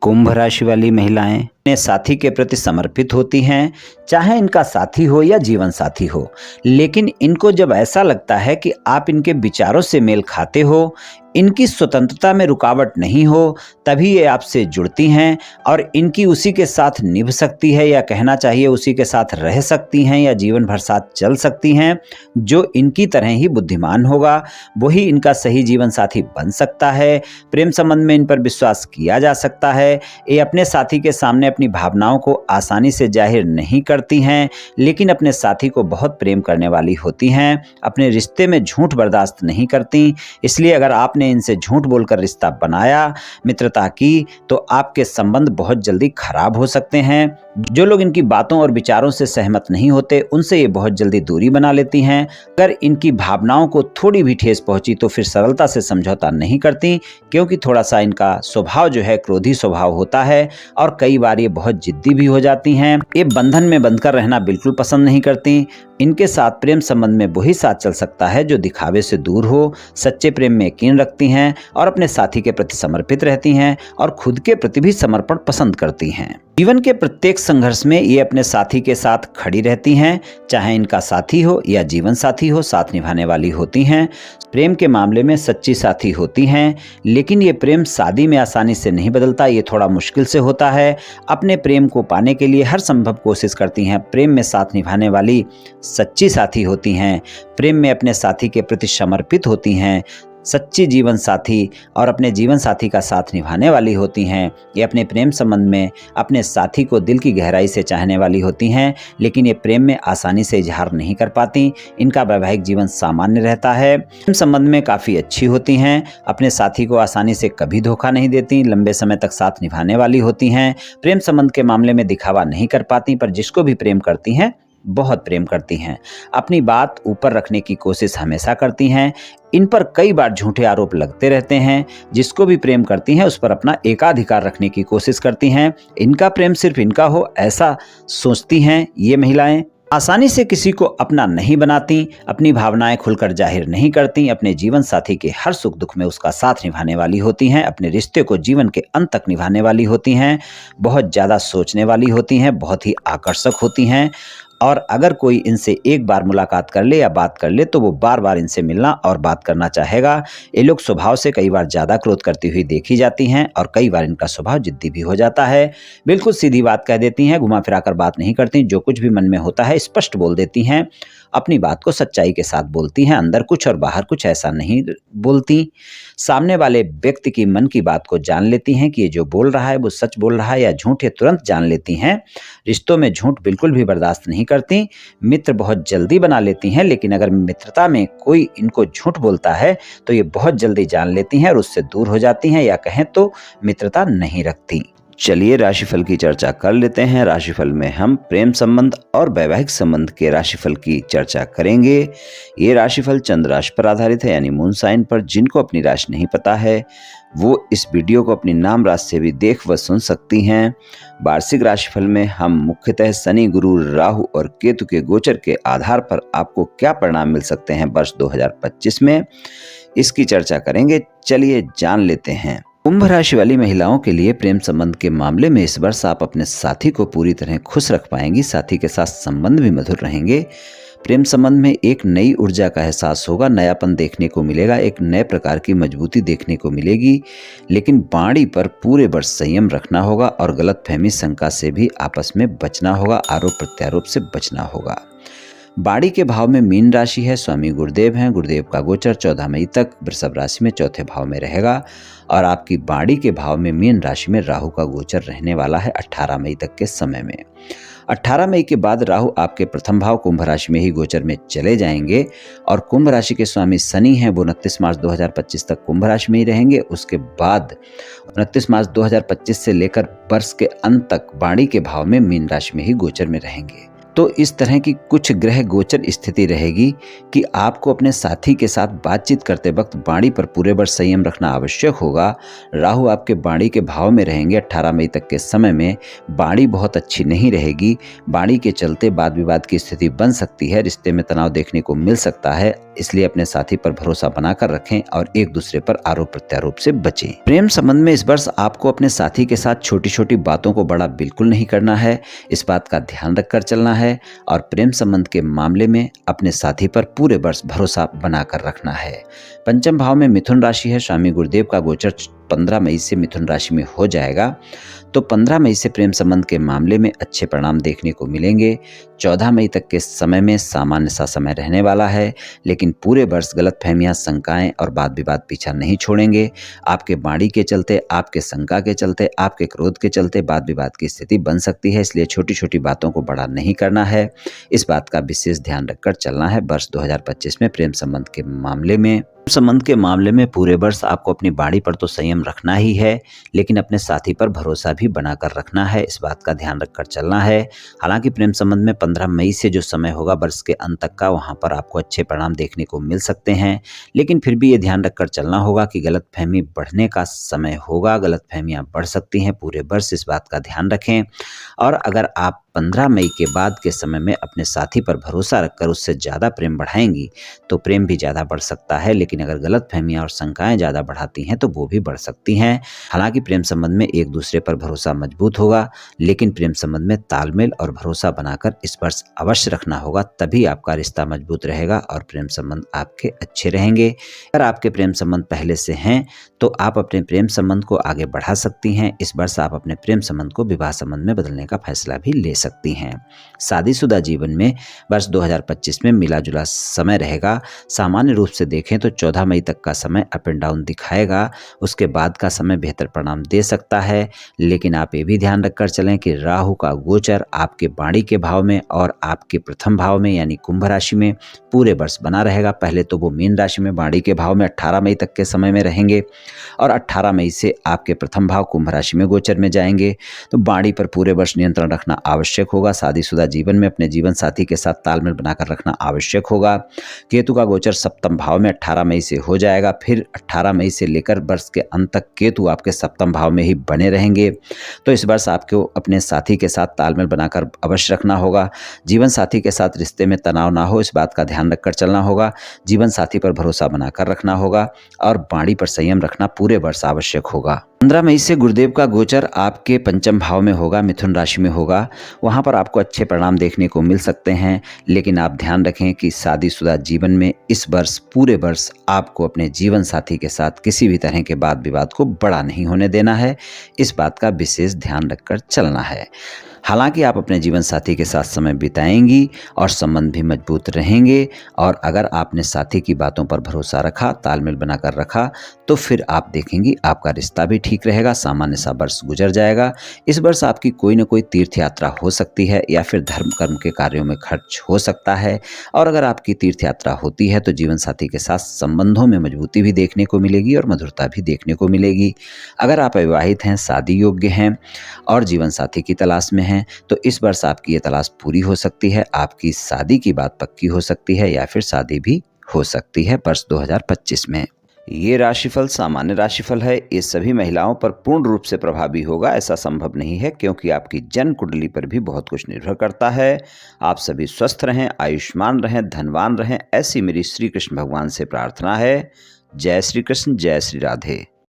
कुंभ राशि वाली महिलाएं अपने साथी के प्रति समर्पित होती हैं, चाहे इनका साथी हो या जीवन साथी हो। लेकिन इनको जब ऐसा लगता है कि आप इनके विचारों से मेल खाते हो, इनकी स्वतंत्रता में रुकावट नहीं हो, तभी ये आपसे जुड़ती हैं और इनकी उसी के साथ निभ सकती है, या कहना चाहिए उसी के साथ रह सकती हैं या जीवन भर साथ चल सकती हैं। जो इनकी तरह ही बुद्धिमान होगा वही इनका सही जीवन साथी बन सकता है। प्रेम संबंध में इन पर विश्वास किया जा सकता है। ये अपने साथी के सामने अपनी भावनाओं को आसानी से जाहिर नहीं करती हैं, लेकिन अपने साथी को बहुत प्रेम करने वाली होती हैं। अपने रिश्ते में झूठ बर्दाश्त नहीं करती, इसलिए अगर आपने इनसे झूठ बोलकर रिश्ता बनाया, मित्रता की, तो आपके संबंध बहुत जल्दी खराब हो सकते हैं। जो लोग इनकी बातों और विचारों से सहमत नहीं होते, उनसे ये बहुत जल्दी दूरी बना लेती हैं। अगर इनकी भावनाओं को थोड़ी भी ठेस पहुंची तो फिर सरलता से समझौता नहीं करती, क्योंकि थोड़ा सा इनका स्वभाव जो है क्रोधी स्वभाव होता है और कई बार ये बहुत जिद्दी भी हो जाती हैं। ये बंधन में बंधकर रहना बिल्कुल पसंद नहीं करती। इनके साथ प्रेम संबंध में वही साथ चल सकता है जो दिखावे से दूर हो, सच्चे प्रेम में यकीन रखती हैं और अपने साथी के प्रति समर्पित रहती हैं और खुद के प्रति भी समर्पण पसंद करती हैं। जीवन के प्रत्येक संघर्ष में ये अपने साथी के साथ खड़ी रहती हैं, चाहे इनका साथी हो या जीवन साथी हो, साथ निभाने वाली होती हैं। प्रेम के मामले में सच्ची साथी होती हैं, लेकिन ये प्रेम शादी में आसानी से नहीं बदलता, ये थोड़ा मुश्किल से होता है। अपने प्रेम को पाने के लिए हर संभव कोशिश करती हैं। प्रेम में साथ निभाने वाली सच्ची साथी होती हैं, प्रेम में अपने साथी के प्रति समर्पित होती हैं, सच्ची जीवन साथी और अपने जीवन साथी का साथ निभाने वाली होती हैं। ये अपने प्रेम संबंध में अपने साथी को दिल की गहराई से चाहने वाली होती हैं, लेकिन ये प्रेम में आसानी से इजहार नहीं कर पाती। इनका वैवाहिक जीवन सामान्य रहता है। प्रेम संबंध में काफ़ी अच्छी होती हैं, अपने साथी को आसानी से कभी धोखा नहीं देती, लंबे समय तक साथ निभाने वाली होती हैं। प्रेम संबंध के मामले में दिखावा नहीं कर पाती, पर जिसको भी प्रेम करती हैं बहुत प्रेम करती हैं। अपनी बात ऊपर रखने की कोशिश हमेशा करती हैं। इन पर कई बार झूठे आरोप लगते रहते हैं। जिसको भी प्रेम करती हैं उस पर अपना एकाधिकार रखने की कोशिश करती हैं। इनका प्रेम सिर्फ इनका हो ऐसा सोचती हैं ये महिलाएं। आसानी से किसी को अपना नहीं बनाती, अपनी भावनाएं खुलकर जाहिर नहीं करती, अपने जीवन साथी के हर सुख दुख में उसका साथ निभाने वाली होती हैं, अपने रिश्ते को जीवन के अंत तक निभाने वाली होती हैं, बहुत ज़्यादा सोचने वाली होती हैं, बहुत ही आकर्षक होती हैं। और अगर कोई इनसे एक बार मुलाकात कर ले या बात कर ले तो वो बार बार इनसे मिलना और बात करना चाहेगा। ये लोग स्वभाव से कई बार ज़्यादा क्रोध करती हुई देखी जाती हैं और कई बार इनका स्वभाव जिद्दी भी हो जाता है। बिल्कुल सीधी बात कह देती हैं, घुमा फिरा कर बात नहीं करती, जो कुछ भी मन में होता है स्पष्ट बोल देती हैं। अपनी बात को सच्चाई के साथ बोलती हैं, अंदर कुछ और बाहर कुछ ऐसा नहीं बोलती। सामने वाले व्यक्ति की मन की बात को जान लेती हैं कि ये जो बोल रहा है वो सच बोल रहा है या झूठ, ये तुरंत जान लेती हैं। रिश्तों में झूठ बिल्कुल भी बर्दाश्त नहीं करती। मित्र बहुत जल्दी बना लेती हैं, लेकिन अगर मित्रता में कोई इनको झूठ बोलता है तो ये बहुत जल्दी जान लेती हैं और उससे दूर हो जाती हैं, या कहें तो मित्रता नहीं रखती। चलिए राशिफल की चर्चा कर लेते हैं। राशिफल में हम प्रेम संबंध और वैवाहिक संबंध के राशिफल की चर्चा करेंगे। ये राशिफल चंद्र राशि पर आधारित है, यानी मून साइन पर। जिनको अपनी राशि नहीं पता है वो इस वीडियो को अपनी नाम राशि से भी देख व सुन सकती हैं। वार्षिक राशिफल में हम मुख्यतः शनि, गुरु, राहु और केतु के गोचर के आधार पर आपको क्या परिणाम मिल सकते हैं वर्ष 2025 में, इसकी चर्चा करेंगे। चलिए जान लेते हैं। कुंभ राशि वाली महिलाओं के लिए प्रेम संबंध के मामले में इस वर्ष आप अपने साथी को पूरी तरह खुश रख पाएंगी। साथी के साथ संबंध भी मधुर रहेंगे। प्रेम संबंध में एक नई ऊर्जा का एहसास होगा, नयापन देखने को मिलेगा, एक नए प्रकार की मजबूती देखने को मिलेगी। लेकिन वाणी पर पूरे वर्ष संयम रखना होगा और गलतफहमी, शंका से भी आपस में बचना होगा, आरोप प्रत्यारोप से बचना होगा। बाड़ी के भाव में मीन राशि है, स्वामी गुरुदेव हैं। गुरुदेव का गोचर 14 मई तक वृषभ राशि में चौथे भाव में रहेगा और आपकी बाड़ी के भाव में मीन राशि में राहु का गोचर रहने वाला है 18 मई तक के समय में। 18 मई के बाद राहु आपके प्रथम भाव कुंभ राशि में ही गोचर में चले जाएंगे और कुंभ राशि के स्वामी शनि हैं, वो 29 मार्च 2025 तक कुंभ राशि में ही रहेंगे। उसके बाद 29 मार्च 2025 से लेकर वर्ष के अंत तक बाड़ी के भाव में मीन राशि में ही गोचर में रहेंगे। तो इस तरह की कुछ ग्रह गोचर स्थिति रहेगी कि आपको अपने साथी के साथ बातचीत करते वक्त वाणी पर पूरे वर्ष संयम रखना आवश्यक होगा। राहु आपके वाणी के भाव में रहेंगे 18 मई तक के समय में। वाणी बहुत अच्छी नहीं रहेगी। वाणी के चलते वाद विवाद की स्थिति बन सकती है, रिश्ते में तनाव देखने को मिल सकता है। इसलिए अपने साथी पर भरोसा बनाकर रखें और एक दूसरे पर आरोप प्रत्यारोप से बचें। प्रेम संबंध में इस वर्ष आपको अपने साथी के साथ छोटी छोटी बातों को बड़ा बिल्कुल नहीं करना है, इस बात का ध्यान रखकर चलना है। और प्रेम संबंध के मामले में अपने साथी पर पूरे वर्ष भरोसा बनाकर रखना है। पंचम भाव में मिथुन राशि है। स्वामी गुरुदेव का गोचर 15 मई से मिथुन राशि में हो जाएगा। तो 15 मई से प्रेम संबंध के मामले में अच्छे परिणाम देखने को मिलेंगे। 14 मई तक के समय में सामान्य सा समय रहने वाला है, लेकिन पूरे वर्ष गलतफहमियां, शंकाएं और वाद विवाद पीछा नहीं छोड़ेंगे। आपके वाणी के चलते, आपके शंका के चलते, आपके क्रोध के चलते वाद विवाद की स्थिति बन सकती है। इसलिए छोटी छोटी बातों को बड़ा नहीं करना है, इस बात का विशेष ध्यान रखकर चलना है। वर्ष 2025 में प्रेम संबंध के मामले में पूरे वर्ष आपको अपनी वाणी पर तो संयम रखना ही है, लेकिन अपने साथी पर भरोसा भी बनाकर रखना है, इस बात का ध्यान रखकर चलना है। हालांकि प्रेम संबंध में 15 मई से जो समय होगा वर्ष के अंत तक का, वहां पर आपको अच्छे परिणाम देखने को मिल सकते हैं, लेकिन फिर भी ये ध्यान रखकर चलना होगा कि गलतफहमी बढ़ने का समय होगा। गलतफहमियां बढ़ सकती हैं पूरे वर्ष, इस बात का ध्यान रखें। और अगर आप 15 मई के बाद के समय में अपने साथी पर भरोसा रखकर उससे ज़्यादा प्रेम बढ़ाएंगी तो प्रेम भी ज़्यादा बढ़ सकता है, लेकिन अगर गलतफहमियां और शंकाएं ज़्यादा बढ़ाती हैं तो वो भी बढ़ सकती हैं। हालांकि प्रेम संबंध में एक दूसरे पर भरोसा मजबूत होगा, लेकिन प्रेम संबंध में तालमेल और भरोसा बनाकर इस वर्ष अवश्य रखना होगा, तभी आपका रिश्ता मजबूत रहेगा और प्रेम संबंध आपके अच्छे रहेंगे। अगर आपके प्रेम संबंध पहले से हैं तो आप अपने प्रेम संबंध को आगे बढ़ा सकती हैं। इस वर्ष आप अपने प्रेम संबंध को विवाह संबंध में बदलने का फैसला भी ले सकती हैं। शादीशुदा जीवन में वर्ष 2025 में मिला जुला समय रहेगा। सामान्य रूप से देखें तो 14 मई तक का समय अप एंड डाउन दिखाएगा, उसके बाद का समय बेहतर परिणाम दे सकता है। लेकिन आप ये भी ध्यान रखकर चलें कि राहु का गोचर आपके वाणी के भाव में और आपके प्रथम भाव में यानी कुंभ राशि में पूरे वर्ष बना रहेगा। पहले तो वो मीन राशि में वाणी के भाव में 18 मई तक के समय में रहेंगे और 18 मई से आपके प्रथम भाव कुंभ राशि में गोचर में जाएंगे। तो वाणी पर पूरे वर्ष नियंत्रण रखना आवश्यक होगा। शादीशुदा जीवन में अपने जीवन साथी के साथ तालमेल बनाकर रखना आवश्यक होगा। केतु का गोचर सप्तम भाव में 18 मई से हो जाएगा। फिर 18 मई से लेकर वर्ष के अंत तक केतु आपके सप्तम भाव में ही बने रहेंगे। तो इस वर्ष आपको अपने साथी के साथ तालमेल बनाकर अवश्य रखना होगा। जीवन साथी के साथ रिश्ते में तनाव ना हो, इस बात का ध्यान रखकर चलना होगा। जीवन साथी पर भरोसा बनाकर रखना होगा और वाणी पर संयम रखना पूरे वर्ष आवश्यक होगा। 15 मई से गुरुदेव का गोचर आपके पंचम भाव में होगा, मिथुन राशि में होगा। वहां पर आपको अच्छे परिणाम देखने को मिल सकते हैं, लेकिन आप ध्यान रखें कि शादीशुदा जीवन में इस वर्ष पूरे वर्ष आपको अपने जीवन साथी के साथ किसी भी तरह के वाद विवाद को बड़ा नहीं होने देना है, इस बात का विशेष ध्यान रखकर चलना है। हालांकि आप अपने जीवन साथी के साथ समय बिताएंगी और संबंध भी मजबूत रहेंगे, और अगर आपने साथी की बातों पर भरोसा रखा, तालमेल बनाकर रखा, तो फिर आप देखेंगी आपका रिश्ता भी ठीक रहेगा। सामान्य सा वर्ष गुजर जाएगा। इस वर्ष आपकी कोई न कोई तीर्थ यात्रा हो सकती है या फिर धर्म कर्म के कार्यों में खर्च हो सकता है। और अगर आपकी तीर्थ यात्रा होती है तो जीवन साथी के साथ संबंधों में मजबूती भी देखने को मिलेगी और मधुरता भी देखने को मिलेगी। अगर आप अविवाहित हैं, शादी योग्य हैं और जीवन साथी की तलाश में हैं, तो इस वर्ष आपकी ये तलाश पूरी हो सकती है। आपकी शादी की बात पक्की हो सकती है या फिर शादी भी हो सकती है वर्ष 2025 में। ये राशिफल सामान्य राशिफल है। ये सभी महिलाओं पर पूर्ण रूप से प्रभावी होगा ऐसा संभव नहीं है, क्योंकि आपकी जन्म कुंडली पर भी बहुत कुछ निर्भर करता है। आप सभी स्वस्थ रहें, आयुष्मान रहें, धनवान रहें, ऐसी मेरी श्री कृष्ण भगवान से प्रार्थना है। जय श्री कृष्ण, जय श्री राधे।